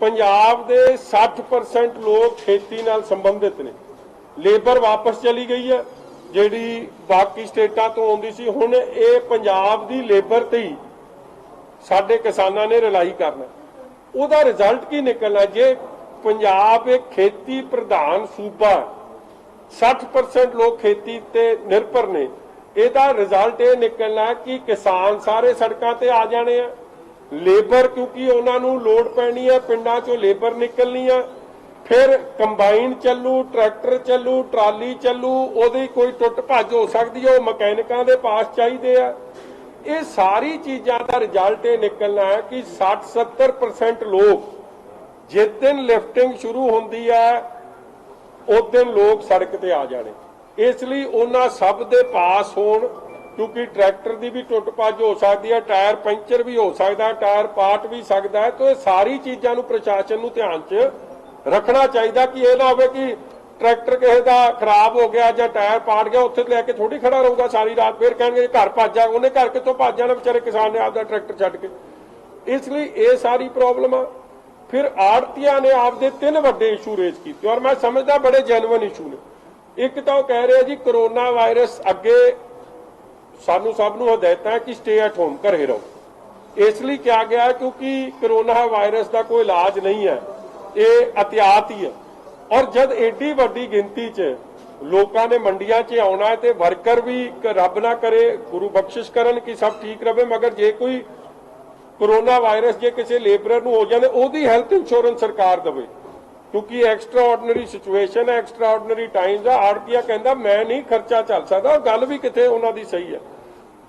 पंजाब दे 60% लोग खेती नाल संबंधित ने। लेबर वापस चली गई है जिहड़ी बाकी स्टेटां तो आउंदी सी, हुण ये पंजाब दी लेबर ते ही साडे किसानां ने रिलाई करना। उहदा रिजल्ट की निकलना जे पंजाब एक खेती प्रधान सूबा, 60% लोग खेती ते निर्भर ने, ਇਹਦਾ रिजल्ट ये निकलना कि किसान सारे सड़कों ते आ जाने हैं। लेबर क्योंकि उन्होंने लोड़ पैनी है, पिंडां चों लेबर निकलनी है, फिर कंबाइन चलू, ट्रैक्टर चलू, ट्राली चलू, ਉਹਦੀ कोई टुट भज हो सकती है, मकैनिकां दे पास चाहिए है। ये सारी चीज़ों का रिजल्ट ये निकलना है कि 60-70% लोग जिस दिन लिफ्टिंग शुरू होती है उस दिन लोग सड़क ते आ जाने। इसलिए उन्होंने सब दे पास होण, क्योंकि ट्रैक्टर की भी टुट भज हो सकती है, टायर पंचर भी हो सकता है, टायर पाट भी सकता है। तो ये सारी चीज़ों प्रशासन को ध्यान च रखना चाहिए कि यह ना हो कि ट्रैक्टर किसी का खराब हो गया या टायर पाट गया उत्थे लैके थोड़ी खड़ा रहूगा सारी रात, फिर कहेंगे घर भज जा, उन्हें घर कितों भज जाना बेचारे किसान ने आपका ट्रैक्टर छड्ड के। इसलिए ये सारी प्रॉब्लम आ। फिर आड़तियां ने आपदे 3 वड्डे इशू रेज किए और मैं समझदा बड़े जेन्युइन इशू ने। एक तो कह रहे जी कोरोना वायरस अगे सानू सब नूं हदायतां है कि स्टे एट होम, घरे रहो। इसलिए क्या गया क्योंकि कोरोना वायरस का कोई इलाज नहीं है, ये एहतियात ही है। और जब एडी वड्डी गिनती च लोगों ने मंडियां च आउणा है तो वर्कर भी रब ना करे, गुरु बख्शिश करन कि सब ठीक रहे, मगर जे कोई कोरोना वायरस जे किसी लेबरर नूं हो जाए उहदी हैल्थ इंश्योरेंस सरकार देवे, क्योंकि एक्सट्रा ऑर्डनरी सिचुएशन है, एक्सट्रा ऑर्डनरी टाइम्स है। आड़तिया कहता मैं नहीं खर्चा चल सकता, और गल भी कितने उन्होंने सही है।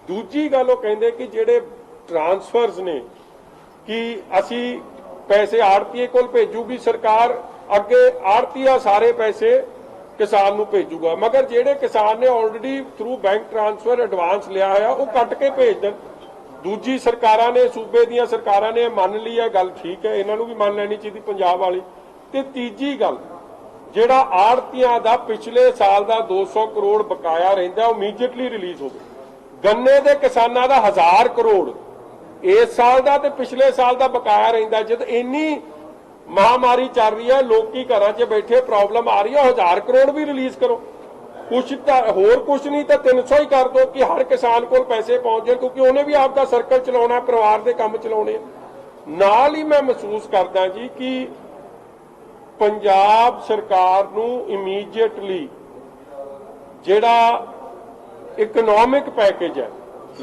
दूजी गल वो कहते कि जेडे ट्रांसफर्स ने कि असी पैसे आड़तीए को भेजूगी सरकार, अगे आड़तीया सारे पैसे किसान नूं भेजूगा, मगर जेडे किसान ने already through bank transfer advance लिया है वो कट के भेज दें। दूजी सरकारां ने, सूबे दीयां सरकारां ने मान ली है, गल ठीक है, इन्हां नूं भी मान लैनी चाहिए पंजाब वाली। ते तीजी गल जिहड़ा आड़तियां दा पिछले साल का 200 करोड़ बकाया रहिंदा इमीडिएटली रिलीज हो। गन्ने दे किसानां दा 1000 करोड़ इस साल का ते पिछले साल का बकाया रहिंदा। जद इन्नी महामारी चल रही है, लोग घरां च बैठे, प्रॉब्लम आ रही है, 1000 करोड़ भी रिलीज करो, कुछ होर कुछ नहीं तो 300 ही कर दो कि हर किसान को पैसे पहुंच जाए, क्योंकि उन्हें भी आपका सर्कल चलाना, परिवार के काम चलाने। नाल ही मैं महसूस करदा जी कि पंजाब सरकार नूं इमीडिएटली जिहड़ा इकनॉमिक पैकेज है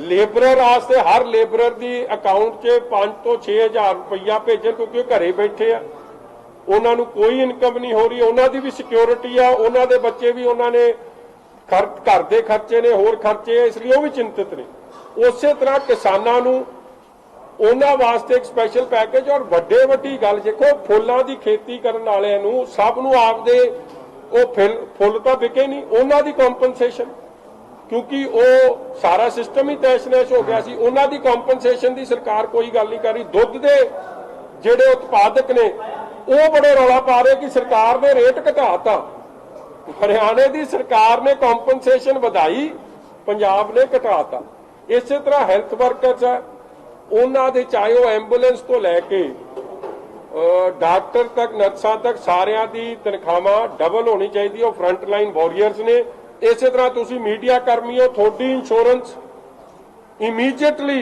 लेबरर वास्ते, हर लेबरर दी अकाउंट च 5 तो 6 हज़ार रुपया भेजन, क्योंकि घरे बैठे आ, उन्होंने कोई इनकम नहीं हो रही, उन्होंने भी सिक्योरिटी आ, उन्होंने बच्चे भी उन्होंने घर के खर्चे ने, होर खर्चे, इसलिए वो भी चिंतित ने। उस तरह किसानों नूं उन्हां वास्ते एक स्पैशल पैकेज। और वड्डे वड्डी गल देखो, फुल्लां दी खेती करन वालिआं नूं सब नूं आपदे वो फुल तो विके नहीं, उन्हां दी कॉम्पनसेशन, क्योंकि वो सारा सिस्टम ही तैश नैश हो गया सी, उन्हां दी कॉम्पनसेशन दी सरकार कोई गल नहीं कर रही। दुध दे जिहड़े उत्पादक ने वो बड़े रौला पा रहे कि सरकार ने रेट घटाता, हरियाणे की सरकार ने कॉम्पनसेशन वधाई, पंजाब ने घटाता। इस तरह हैल्थ वर्कर्स है, उन्होंने चाहे वो एंबूलेंस तो लैके डॉक्टर तक, नर्सां तक, सारियां दी तनख्वाहां डबल होनी चाहिए, वो फ्रंट लाइन वॉरियर्स ने। इस तरह तुसी मीडिया कर्मी हो, थोड़ी इंश्योरेंस इमीडिएटली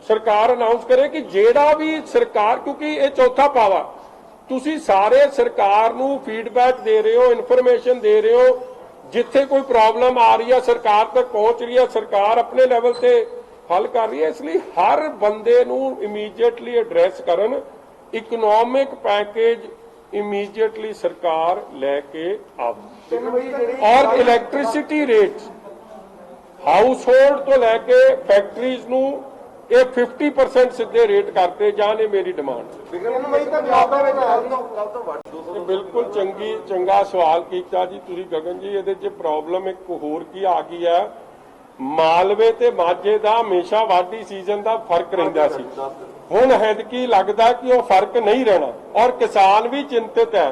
सरकार अनाउंस करे कि जेड़ा भी सरकार, क्योंकि ये चौथा पावा, तुसी सारे सरकार नूं फीडबैक दे रहे हो, इन्फॉर्मेशन दे रहे हो, जिथे कोई प्रॉब्लम आ रही है सरकार तक पहुंच रही है, सरकार अपने लैवल से हल कर रही है। इसलिए हर बंदे नूं इमीडिएटली एड्रैस करन, इकनॉमिक पैकेज इमीडिएटली सरकार लैके आवे। और इलैक्ट्रिसिटी रेट्स हाउस होल्ड तो लैके फैक्टरीज नूं ये 50% सीधे रेट करते जाने, मेरी डिमांड। बिल्कुल चंगा सवाल किया जी तुसीं गगन जी। ये प्रॉब्लम एक होर की आ गई है, मालवे ते माझे का हमेशा वाढी सीजन का फर्क रहिंदा सी, हुण हैदकी लगदा कि वो फर्क नहीं रहना, और किसान भी चिंतित है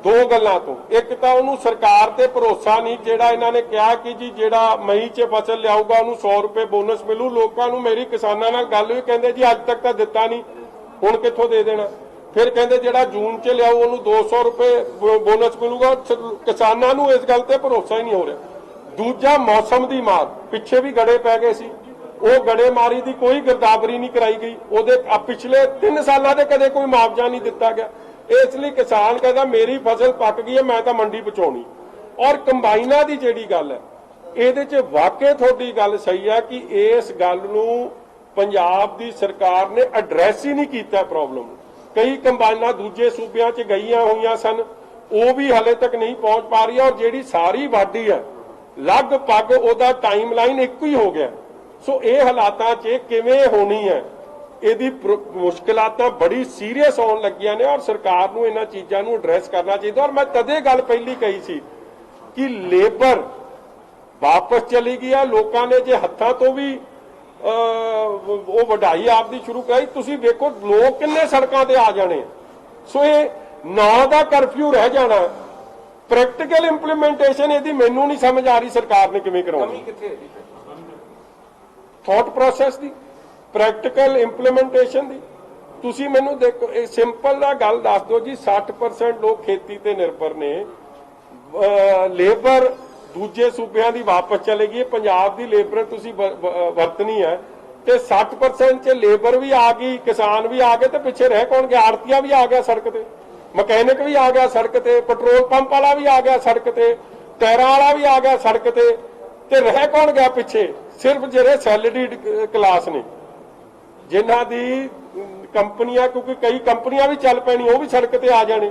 दो गल्लां तो। एक तो उन्होंने सरकार ते भरोसा नहीं, जिहड़ा इन्हां ने कहा कि जी जिहड़ा मई च फसल लियाऊगा उन्होंने 100 रुपए बोनस मिलू, लोगों नूं मेरी किसानां नाल गल भी कहंदे जी अज तक तो दिता नहीं, हुण कित्थों दे देना। फिर कहते ਜਿਹੜਾ जून च ਲਿਆਓ ਉਹਨੂੰ 200 रुपए बोनस मिलूगा। किसानों ਨੂੰ इस गल ਤੇ भरोसा ही नहीं हो रहा। दूजा मौसम की मार, पिछे भी गड़े पै गए सी, ਉਹ ਗੜੇਮਾਰੀ ਦੀ ਕੋਈ ਗਿਰਦਾਵਰੀ ਨਹੀਂ ਕਰਾਈ ਗਈ। ਉਹਦੇ ਪਿਛਲੇ 3 ਸਾਲਾਂ ਦੇ ਕਦੇ ਕੋਈ ਮੁਆਵਜ਼ਾ ਨਹੀਂ ਦਿੱਤਾ ਗਿਆ। ਇਸ ਲਈ ਕਿਸਾਨ ਕਹਿੰਦਾ ਮੇਰੀ ਫਸਲ ਪੱਕ ਗਈ ਹੈ, ਮੈਂ ਤਾਂ ਮੰਡੀ ਪਹੁੰਚਾਉਣੀ। ਔਰ ਕੰਬਾਈਨਾਂ ਦੀ ਜਿਹੜੀ ਗੱਲ ਹੈ, ਇਹਦੇ 'ਚ ਵਾਕਈ ਤੁਹਾਡੀ ਗੱਲ ਸਹੀ ਹੈ ਕਿ ਇਸ ਗੱਲ ਨੂੰ ਪੰਜਾਬ ਦੀ ਸਰਕਾਰ ਨੇ ਐਡਰੈਸ ਹੀ ਨਹੀਂ ਕੀਤਾ ਪ੍ਰੋਬਲਮ। ਕਈ ਕੰਬਾਈਨਾਂ ਦੂਜੇ ਸੂਬਿਆਂ 'ਚ ਗਈਆਂ ਹੋਈਆਂ ਸਨ, ਉਹ ਵੀ ਹਾਲੇ ਤੱਕ ਨਹੀਂ ਪਹੁੰਚ ਪਾ ਰਹੀ। ਔਰ ਜਿਹੜੀ ਸਾਰੀ ਵਾਢੀ ਹੈ ਲਗਭਗ ਉਹਦਾ ਟਾਈਮ ਲਾਈਨ ਇੱਕੋ ਹੀ ਹੋ ਗਿਆ। ਸੋ ਇਹ ਹਾਲਾਤਾਂ 'ਚ ਕਿਵੇਂ ਹੋਣੀ ਹੈ, ਇਹਦੀ ਮੁਸ਼ਕਿਲਾਂ ਬੜੀ ਸੀਰੀਅਸ ਆਉਣ ਲੱਗੀਆਂ ਨੇ। ਔਰ ਸਰਕਾਰ ਨੂੰ ਇਹਨਾਂ ਚੀਜ਼ਾਂ ਨੂੰ ਐਡਰੈਸ ਕਰਨਾ ਚਾਹੀਦਾ। ਔਰ ਮੈਂ ਤਦੇ ਗੱਲ ਪਹਿਲੀ ਕਹੀ ਸੀ ਕਿ ਲੇਬਰ ਵਾਪਸ ਚਲੀ ਗਈ ਆ। ਲੋਕਾਂ ਨੇ ਜੇ ਹੱਥਾਂ ਤੋਂ ਵੀ ਉਹ ਵਢਾਈ ਆਪਦੀ ਸ਼ੁਰੂ ਕਰਾਈ, ਤੁਸੀਂ ਵੇਖੋ ਲੋਕ ਕਿੰਨੇ ਸੜਕਾਂ ਤੇ ਆ ਜਾਣੇ। ਸੋ ਇਹ 9 ਦਾ ਕਰਫਿਊ ਰਹਿ ਜਾਣਾ। ਪ੍ਰੈਕਟੀਕਲ ਇੰਪਲੀਮੈਂਟੇਸ਼ਨ ਇਹਦੀ ਮੈਨੂੰ ਨਹੀਂ ਸਮਝ ਆ ਰਹੀ ਸਰਕਾਰ ਨੇ ਕਿਵੇਂ ਕਰਾਉਣੀ। ਥਾਟ ਪ੍ਰੋਸੈਸ ਦੀ, ਪ੍ਰੈਕਟੀਕਲ ਇੰਪਲੀਮੈਂਟੇਸ਼ਨ ਦੀ। ਤੁਸੀਂ ਮੈਨੂੰ ਦੇਖੋ ਇਹ ਸਿੰਪਲ ਦਾ ਗੱਲ ਦੱਸ ਦਿਓ ਜੀ, 60% ਲੋਕ ਖੇਤੀ ਤੇ ਨਿਰਭਰ ਨੇ। ਲੇਬਰ ਦੂਜੇ ਸੂਬਿਆਂ ਦੀ ਵਾਪਸ ਚਲੇਗੀ, ਪੰਜਾਬ ਦੀ ਲੇਬਰ ਤੁਸੀਂ ਵਰਤਣੀ ਹੈ ਤੇ 60% 'ਚ ਲੇਬਰ ਵੀ ਆ ਗਈ, ਕਿਸਾਨ ਵੀ ਆ ਗਏ ਤੇ ਪਿੱਛੇ ਰਹਿ ਕੌਣ ਗਿਆ? ਆੜਤੀਆ ਵੀ ਆ ਗਿਆ ਸੜਕ ਤੇ, ਮਕੈਨਿਕ ਵੀ ਆ ਗਿਆ ਸੜਕ ਤੇ, ਪੈਟਰੋਲ ਪੰਪ ਵਾਲਾ ਵੀ ਆ ਗਿਆ ਸੜਕ ਤੇ, ਟਾਇਰਾਂ ਵਾਲਾ ਵੀ ਆ ਗਿਆ ਸੜਕ ਤੇ ਰਹਿ ਕੌਣ ਗਿਆ ਪਿੱਛੇ? ਸਿਰਫ ਜਿਹੜੇ ਸੈਲਰੀਡ ਕਲਾਸ ਨੇ, ਜਿਨ੍ਹਾਂ ਦੀ ਕੰਪਨੀਆਂ, ਕਿਉਂਕਿ ਕਈ ਕੰਪਨੀਆਂ ਵੀ ਚੱਲ ਪੈਣੀ, ਉਹ ਵੀ ਸੜਕ ਤੇ ਆ ਜਾਣੇ।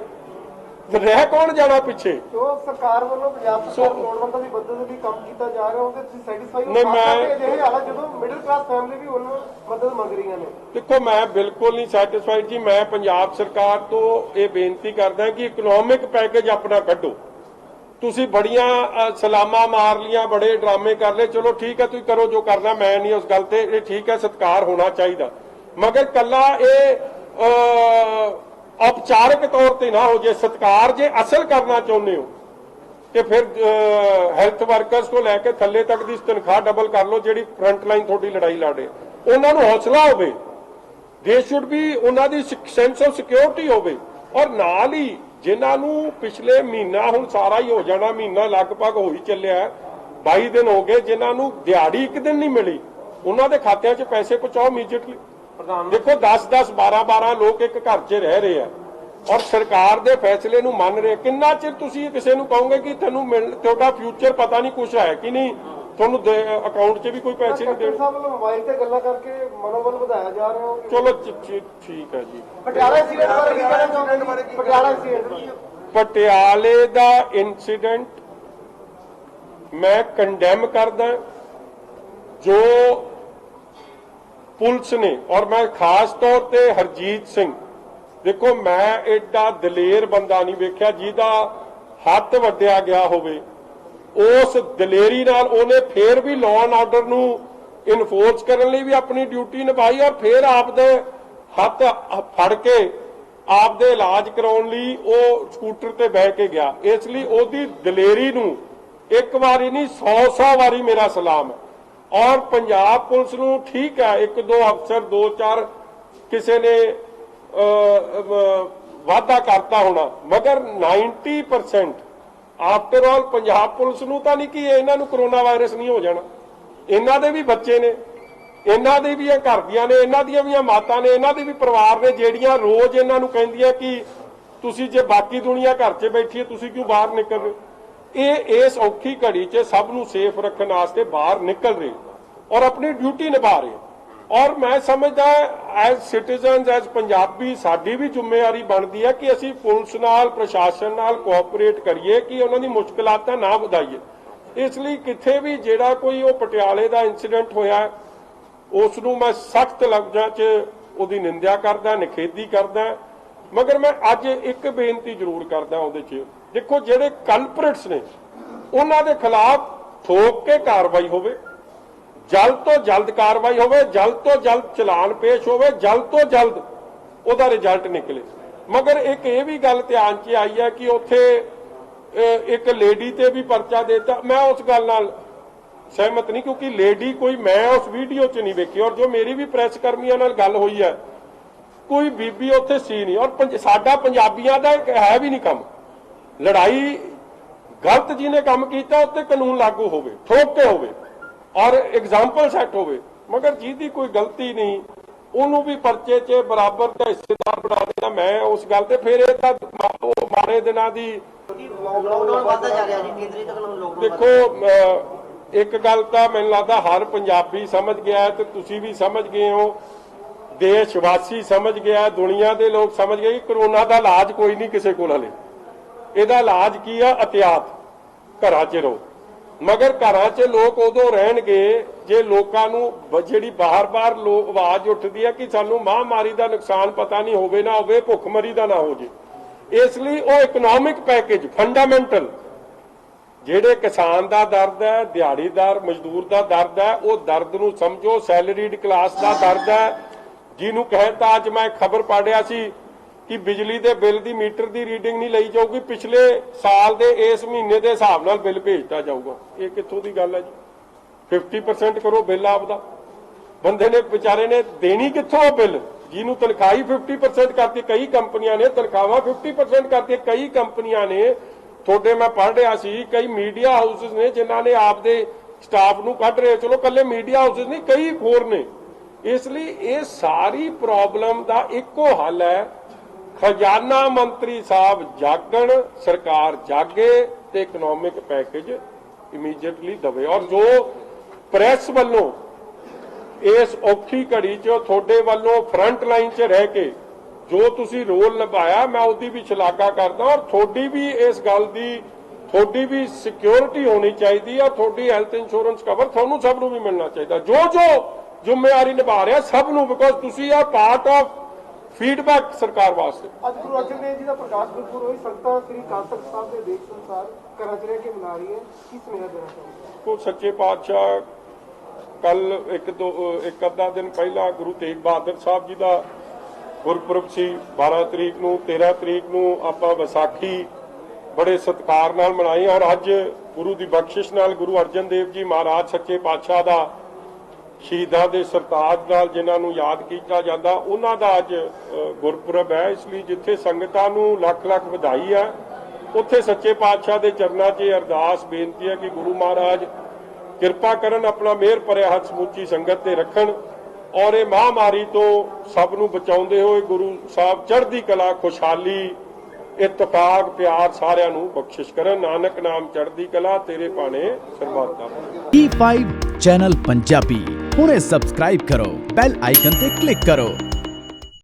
ਰਹਿ ਕੌਣ ਜਾਣਾ ਪਿੱਛੇ? ਜੋ ਸਰਕਾਰ ਵੱਲੋਂ ਪੰਜਾਬ ਸਰਕਾਰ ਲੋੜਵੰਦਾਂ ਦੀ ਮਦਦ ਲਈ ਕੰਮ ਕੀਤਾ ਜਾ ਰਿਹਾ, ਉਹਦੇ ਤੁਸੀਂ ਸੈਟੀਸਫਾਈ ਹੋ? ਨਹੀਂ, ਮੈਂ ਅਜਿਹੇ ਹਾਲਾਤ ਜਦੋਂ ਮਿਡਲ ਕਲਾਸ ਫੈਮਿਲੀ ਵੀ ਉਹਨਾਂ ਮਦਦ ਮੰਗ ਰਹੀਆਂ ਨੇ। ਦੇਖੋ, ਮੈਂ ਬਿਲਕੁਲ ਨਹੀਂ ਸੈਟੀਸਫਾਈਡ ਜੀ। ਮੈਂ ਪੰਜਾਬ ਸਰਕਾਰ ਤੋਂ ਇਹ ਬੇਨਤੀ ਕਰਦਾ ਕਿ ਇਕਨੋਮਿਕ ਪੈਕੇਜ ਆਪਣਾ ਕੱਢੋ। ਤੁਸੀਂ ਬੜੀਆਂ ਸਲਾਮਾਂ ਮਾਰ ਲੀਆਂ, ਬੜੇ ਡਰਾਮੇ ਕਰ ਲਏ, ਚਲੋ ਠੀਕ ਹੈ ਤੁਸੀਂ ਕਰੋ ਜੋ ਕਰਨਾ, ਮੈਂ ਨਹੀਂ ਉਸ ਗੱਲ ਤੇ, ਇਹ ਠੀਕ ਹੈ, ਸਤਿਕਾਰ ਹੋਣਾ ਚਾਹੀਦਾ। ਮਗਰ ਕੱਲਾ ਇਹ औपचारिक तौर पर ना हो। जे सत्कार जे असल करना चाहते हो तो फिर हैल्थ वर्कर्स को लैके थले तक की तनख्वाह डबल कर लो, जी फ्रंट लाइन थोड़ी लड़ाई लड़ रहे, उन्होंने हौसला हो। दे शुड भी उन्होंने सेंस ऑफ सिक्योरिटी हो। और नाल ही जिन्होंने पिछले महीना हुण सारा ही हो जाना, महीना लगभग हो ही चलिया, 22 दिन हो गए जिन्होंने दिहाड़ी एक दिन नहीं मिली, उन्होंने खात्यां 'च पैसे पहुंचाओ इमीडिएटली। देखो 10-10 12-12 लोग एक घर 'ਚ रह रहे हैं और सरकार के फैसले ਨੂੰ ਮੰਨ ਰਹੇ। ਕਿੰਨਾ ਚਿਰ ਤੁਸੀਂ ਕਿਸੇ ਨੂੰ ਕਹੋਗੇ ਕਿ ਤੁਹਾਨੂੰ ਤੁਹਾਡਾ ਫਿਊਚਰ ਪਤਾ ਨਹੀਂ ਕੁਝ ਹੈ ਕਿ ਨਹੀਂ, ਤੁਹਾਨੂੰ ਅਕਾਊਂਟ 'ਚ ਵੀ ਕੋਈ ਪੈਸੇ ਨਹੀਂ ਦੇਣ। ਸਾਹਿਬ ਵੱਲੋਂ ਮੋਬਾਈਲ ਤੇ ਗੱਲਾਂ ਕਰਕੇ ਮਨੋਬਲ ਵਧਾਇਆ ਜਾ ਰਿਹਾ ਹੈ। ਚਲੋ ਠੀਕ ਹੈ ਜੀ। ਪਟਿਆਲਾ ਇੰਸੀਡੈਂਟ ਬਾਰੇ ਕੀ ਕਹਿਣਾ ਚਾਹੁੰਦੇ? ਪਟਿਆਲੇ ਦਾ ਇੰਸੀਡੈਂਟ ਮੈਂ ਕੰਡੈਮ ਕਰਦਾ। ਜੋ पुलिस ने, और मैं खास तौर पे हरजीत सिंह, देखो मैं एडा दलेर बंदा नहीं वेख्या जिहदा हथ वड्डिया गया होवे। उस दलेरी नाल उहने फिर भी लॉ एंड ऑर्डर नूं इनफोर्स करने लई भी अपनी ड्यूटी निभाई और फिर आपदे हथ फड़ के आपदे इलाज कराउण लई ਉਹ ਸਕੂਟਰ ਤੇ ਬਹਿ ਕੇ ਗਿਆ। ਇਸ ਲਈ ਉਹਦੀ ਦਲੇਰੀ ਨੂੰ ਇੱਕ ਵਾਰੀ ਨਹੀਂ 100 ਵਾਰੀ ਮੇਰਾ ਸਲਾਮ ਹੈ। और पंजाब पुलिस नूं ठीक है, 1-2 अफसर 2-4 किसी ने वाधा करता होना, मगर 90% आफ्टर ऑल पंजाब पुलिस नूं तां नहीं कि इन्हां नूं कोरोना वायरस नहीं हो जाना। इन्हां दे भी बच्चे ने, इन्हां दे भी घर दियां ने, इन्हां दियां भी माता ने, इन्हां दे भी परिवार ने, ਜਿਹੜੀਆਂ रोज इन्हां नूं कहंदियां कि तुसीं जे बाकी दुनिया घर 'ਚ बैठी है तुसीं क्यों बाहर निकल रहे। ਇਹ ਇਸ ਔਖੀ ਘੜੀ 'ਚ ਸਭ ਨੂੰ ਸੇਫ ਰੱਖਣ ਵਾਸਤੇ ਬਾਹਰ ਨਿਕਲ ਰਹੇ ਔਰ ਆਪਣੀ ਡਿਊਟੀ ਨਿਭਾ ਰਹੇ। ਔਰ ਮੈਂ ਸਮਝਦਾ ਐਜ਼ ਸਿਟੀਜ਼ਨਸ, ਐਜ਼ ਪੰਜਾਬੀ, ਸਾਡੀ ਵੀ ਜ਼ਿੰਮੇਵਾਰੀ ਬਣਦੀ ਹੈ ਕਿ ਅਸੀਂ ਪੁਲਿਸ ਨਾਲ, ਪ੍ਰਸ਼ਾਸਨ ਨਾਲ ਕੋਆਪਰੇਟ ਕਰੀਏ ਕਿ ਉਹਨਾਂ ਦੀ ਮੁਸ਼ਕਲਾਤਾਂ ਨਾ ਵਧਾਈਏ। ਇਸ ਲਈ ਕਿੱਥੇ ਵੀ ਜਿਹੜਾ ਕੋਈ ਉਹ ਪਟਿਆਲੇ ਦਾ ਇੰਸੀਡੈਂਟ ਹੋਇਆ, ਉਸ ਨੂੰ ਮੈਂ ਸਖਤ ਲਫ਼ਜ਼ਾਂ 'ਚ ਉਹਦੀ ਨਿੰਦਿਆ ਕਰਦਾ, ਨਿਖੇਧੀ ਕਰਦਾ। ਮਗਰ ਮੈਂ ਅੱਜ ਇੱਕ ਬੇਨਤੀ ਜ਼ਰੂਰ ਕਰਦਾ ਉਹਦੇ 'ਚ, देखो ਜਿਹੜੇ ਕਲਪਰੇਟਸ ਨੇ ਉਹਨਾਂ ਦੇ ਖਿਲਾਫ ਠੋਕ ਕੇ ਕਾਰਵਾਈ ਹੋਵੇ, ਜਲਦ ਤੋਂ ਜਲਦ ਕਾਰਵਾਈ ਹੋਵੇ, ਜਲਦ ਤੋਂ ਜਲਦ ਚਲਾਨ ਪੇਸ਼ ਹੋਵੇ, ਜਲਦ ਤੋਂ ਜਲਦ ਉਹਦਾ ਰਿਜ਼ਲਟ ਨਿਕਲੇ। ਮਗਰ ਇੱਕ ਇਹ ਵੀ ਗੱਲ ਧਿਆਨ 'ਚ ਆਈ ਹੈ ਕਿ ਉੱਥੇ ਇੱਕ ਲੇਡੀ ਤੇ ਵੀ ਪਰਚਾ ਦੇਤਾ। ਮੈਂ ਉਸ ਗੱਲ ਨਾਲ ਸਹਿਮਤ ਨਹੀਂ, ਕਿਉਂਕਿ ਲੇਡੀ ਕੋਈ ਮੈਂ ਉਸ ਵੀਡੀਓ 'ਚ ਨਹੀਂ ਵੇਖੀ। ਔਰ ਜੋ ਮੇਰੀ ਵੀ ਪ੍ਰੈਸ ਕਰਮੀਆਂ ਨਾਲ ਗੱਲ ਹੋਈ ਹੈ, ਕੋਈ ਬੀਬੀ ਉੱਥੇ ਸੀ ਨਹੀਂ। ਔਰ ਸਾਡਾ ਪੰਜਾਬੀਆਂ ਦਾ ਇੱਕ ਹੈ ਵੀ ਨਹੀਂ ਕੰਮ, ਲੜਾਈ ਗਲਤ ਜਿਹਨੇ ਕੰਮ ਕੀਤਾ ਉੱਤੇ ਕਾਨੂੰਨ ਲਾਗੂ ਹੋਵੇ, ਠੋਕ ਕੇ ਹੋਵੇ ਔਰ ਐਗਜ਼ਾਮਪਲ ਸੈੱਟ ਹੋਵੇ, ਮਗਰ ਜਿਹਦੀ ਕੋਈ ਗਲਤੀ ਨਹੀਂ ਉਹਨੂੰ ਵੀ ਪਰਚੇ 'ਚ ਬਰਾਬਰ ਦਾ ਹਿੱਸੇਦਾਰ ਬਣਾ ਦੇਣਾ। ਮੈਂ ਉਸ ਗੱਲ ਤੇ ਫਿਰ ਇਹ ਤਾਂ ਮਾੜੇ ਦਿਨਾਂ ਦੀ ਲੋਕਡਾਊਨ ਵੱਧਦਾ ਜਾ ਰਿਹਾ ਜੀ, ਕੇਂਦਰੀ ਤੱਕ ਲੋਕਡਾਊਨ। ਦੇਖੋ ਇੱਕ ਗੱਲ ਤਾਂ ਮੈਨੂੰ ਲੱਗਦਾ ਹਰ ਪੰਜਾਬੀ ਸਮਝ ਗਿਆ ਤੇ ਤੁਸੀਂ ਵੀ ਸਮਝ ਗਏ ਹੋ, ਦੇਸ਼ ਵਾਸੀ ਸਮਝ ਗਿਆ, ਦੁਨੀਆ ਦੇ ਲੋਕ ਸਮਝ ਗਏ ਕਿ ਕਰੋਨਾ ਦਾ ਇਲਾਜ ਕੋਈ ਨਹੀਂ ਕਿਸੇ ਕੋਲ ਹਲੇ। ਇਹਦਾ ਇਲਾਜ ਕੀ ਆ? ਅਤਿਆਤ, ਘਰਾਂ 'ਚ ਰਹੋ। ਮਗਰ ਘਰਾਂ 'ਚ ਲੋਕ ਉਦੋਂ ਰਹਿਣਗੇ ਜੇ ਲੋਕਾਂ ਨੂੰ ਜਿਹੜੀ ਬਾਰ-ਬਾਰ ਆਵਾਜ਼ ਉੱਠਦੀ ਹੈ ਕਿ ਸਾਨੂੰ ਮਹਾਮਾਰੀ ਦਾ ਨੁਕਸਾਨ ਪਤਾ ਨਹੀਂ ਹੋਵੇ ਨਾ ਹੋਵੇ, ਭੁੱਖਮਰੀ ਦਾ ਨਾ ਹੋ ਜੇ। ਇਸ ਲਈ ਉਹ ਇਕਨੋਮਿਕ ਪੈਕੇਜ ਫੰਡਾਮੈਂਟਲ ਜਿਹੜੇ ਕਿਸਾਨ ਦਾ ਦਰਦ ਹੈ, ਦਿਹਾੜੀਦਾਰ ਮਜ਼ਦੂਰ ਦਾ ਦਰਦ ਹੈ, ਉਹ ਦਰਦ ਨੂੰ ਸਮਝੋ। ਸੈਲਰੀਡ ਕਲਾਸ ਦਾ ਦਰਦ ਹੈ, ਜਿਹਨੂੰ ਕਹਿਤਾ ਅੱਜ ਮੈਂ ਖਬਰ ਪੜ੍ਹਿਆ ਸੀ ਕਿ ਬਿਜਲੀ ਦੇ ਬਿੱਲ ਦੀ ਮੀਟਰ ਦੀ ਰੀਡਿੰਗ ਨਹੀਂ ਲਈ ਜਾਊਗੀ, ਪਿਛਲੇ ਸਾਲ ਦੇ ਇਸ ਮਹੀਨੇ ਦੇ ਹਿਸਾਬ ਨਾਲ ਬਿੱਲ ਭੇਜਤਾ ਜਾਊਗਾ। ਇਹ ਕਿੱਥੋਂ ਦੀ ਗੱਲ ਹੈ ਜੀ? 50% ਕਰੋ ਬਿੱਲ ਆਪਦਾ। ਬੰਦੇ ਨੇ ਵਿਚਾਰੇ ਨੇ ਦੇਣੀ ਕਿੱਥੋਂ ਆ ਬਿੱਲ? ਜਿਹਨੂੰ ਤਨਖਾਹੀ 50% ਕਰਤੀ, ਕਈ ਕੰਪਨੀਆਂ ਨੇ ਤਨਖਾਹਾਂ 50% ਕਰਤੀ, ਕਈ ਕੰਪਨੀਆਂ ਨੇ ਤੁਹਾਡੇ ਮੈਂ ਪੜ੍ਹ ਰਿਹਾ ਸੀ ਕਈ ਮੀਡੀਆ ਹਾਊਸਿਸ ਨੇ ਜਿਨ੍ਹਾਂ ਨੇ ਆਪਦੇ ਸਟਾਫ ਨੂੰ ਕੱਢ ਰਹੇ। ਚਲੋ ਕੱਲੇ ਮੀਡੀਆ ਹਾਊਸਿਸ ਨਹੀਂ, ਕਈ ਹੋਰ ਨੇ। ਇਸ ਲਈ ਇਹ ਸਾਰੀ ਪ੍ਰੋਬਲਮ ਦਾ ਇੱਕੋ ਹੱਲ ਹੈ, ਖਜ਼ਾਨਾ ਮੰਤਰੀ ਸਾਹਿਬ ਜਾਗਣ, ਸਰਕਾਰ ਜਾਗੇ ਤੇ ਇਕਨੋਮਿਕ ਪੈਕੇਜ ਇਮੀਡੀਏਟਲੀ ਦਵੇ। ਔਰ ਜੋ ਪ੍ਰੈਸ ਵੱਲੋਂ ਇਸ ਔਖੀ ਘੜੀ 'ਚ ਤੁਹਾਡੇ ਵੱਲੋਂ ਫਰੰਟ ਲਾਈਨ 'ਚ ਰਹਿ ਕੇ ਜੋ ਤੁਸੀਂ ਰੋਲ ਨਿਭਾਇਆ, ਮੈਂ ਉਹਦੀ ਵੀ ਸ਼ਲਾਘਾ ਕਰਦਾ। ਔਰ ਤੁਹਾਡੀ ਵੀ ਇਸ ਗੱਲ ਦੀ, ਤੁਹਾਡੀ ਵੀ ਸਿਕਿਉਰਿਟੀ ਹੋਣੀ ਚਾਹੀਦੀ ਹੈ, ਤੁਹਾਡੀ ਹੈਲਥ ਇੰਸ਼ੋਰੈਂਸ ਕਵਰ ਤੁਹਾਨੂੰ ਸਭ ਨੂੰ ਵੀ ਮਿਲਣਾ ਚਾਹੀਦਾ, ਜੋ ਜ਼ਿੰਮੇਵਾਰੀ ਨਿਭਾ ਰਿਹਾ ਸਭ ਨੂੰ, ਬਿਕੋਜ਼ ਤੁਸੀਂ ਆ ਪਾਰਟ ਆਫ ਫੀਡਬੈਕ ਸਰਕਾਰ ਵਾਸਤੇ। ਅੱਜ ਗੁਰੂ ਅਰਜਨ ਦੇਵ ਜੀ ਦਾ ਪ੍ਰਕਾਸ਼ ਗੁਰਪੁਰਬ ਹੋਈ, ਸੰਗਤਾਂ ਸ੍ਰੀ ਅਕਾਲ ਤਖਤ ਸਾਹਿਬ ਦੇ ਦੇਖ ਸੰਸਾਰ ਘਰਾਂ 'ਚ ਰਹਿ ਕੇ ਮਨਾ ਰਹੀ ਹੈ, ਕੀ ਸੁਨੇਹਾ ਦੇਣਾ ਚਾਹੁੰਦੇ? ਕੋ ਸੱਚੇ ਪਾਤਸ਼ਾਹ ਕੱਲ ਇੱਕ ਅੱਧਾ ਦਿਨ ਪਹਿਲਾਂ ਗੁਰੂ ਤੇਗ ਬਹਾਦਰ ਸਾਹਿਬ ਜੀ ਦਾ ਗੁਰਪੁਰਬ ਸੀ। 12 ਤਰੀਕ ਨੂੰ, 13 ਤਰੀਕ ਨੂੰ ਆਪਾਂ ਵਿਸਾਖੀ ਬੜੇ ਸਤਿਕਾਰ ਨਾਲ ਮਨਾਈ। ਔਰ ਅੱਜ ਗੁਰੂ ਦੀ ਬਖਸ਼ਿਸ਼ ਨਾਲ ਗੁਰੂ ਅਰਜਨ ਦੇਵ ਜੀ ਮਹਾਰਾਜ ਸੱਚੇ ਪਾਤਸ਼ਾਹ ਦਾ ਸ਼ਹੀਦਾਂ ਦੇ ਸਰਤਾਜ ਨਾਲ ਜਿਨ੍ਹਾਂ ਨੂੰ ਯਾਦ ਕੀਤਾ ਜਾਂਦਾ, ਉਹਨਾਂ ਦਾ ਅੱਜ ਗੁਰਪੁਰਬ ਹੈ। ਇਸ ਲਈ ਜਿੱਥੇ ਸੰਗਤਾਂ ਨੂੰ ਲੱਖ ਲੱਖ ਵਧਾਈ ਹੈ, ਉੱਥੇ ਸੱਚੇ ਪਾਤਸ਼ਾਹ ਦੇ ਚਰਨਾਂ 'ਚ ਅਰਦਾਸ ਬੇਨਤੀ ਹੈ ਕਿ ਗੁਰੂ ਮਹਾਰਾਜ ਕਿਰਪਾ ਕਰਨ, ਆਪਣਾ ਮਿਹਰ ਭਰਿਆ ਹੱਥ ਸਮੁੱਚੀ ਸੰਗਤ ਤੇ ਰੱਖਣ ਔਰ ਇਹ ਮਹਾਮਾਰੀ ਤੋਂ ਸਭ ਨੂੰ ਬਚਾਉਂਦੇ ਹੋਏ ਗੁਰੂ ਸਾਹਿਬ ਚੜ੍ਹਦੀ ਕਲਾ, ਖੁਸ਼ਹਾਲੀ, ਇਤਫਾਕ, ਪਿਆਰ ਸਾਰਿਆਂ ਨੂੰ ਬਖਸ਼ਿਸ਼ ਕਰਨ। ਨਾਨਕ ਨਾਮ ਚੜ੍ਹਦੀ ਕਲਾ, ਤੇਰੇ ਭਾਣੇ ਸਰਬੱਤ ਦਾ। E5 ਚੈਨਲ ਪੰਜਾਬੀ ਹੁਣੇ ਸਬਸਕ੍ਰਾਈਬ ਕਰੋ, ਬੈਲ ਆਈਕਨ ਤੇ ਕਲਿੱਕ ਕਰੋ।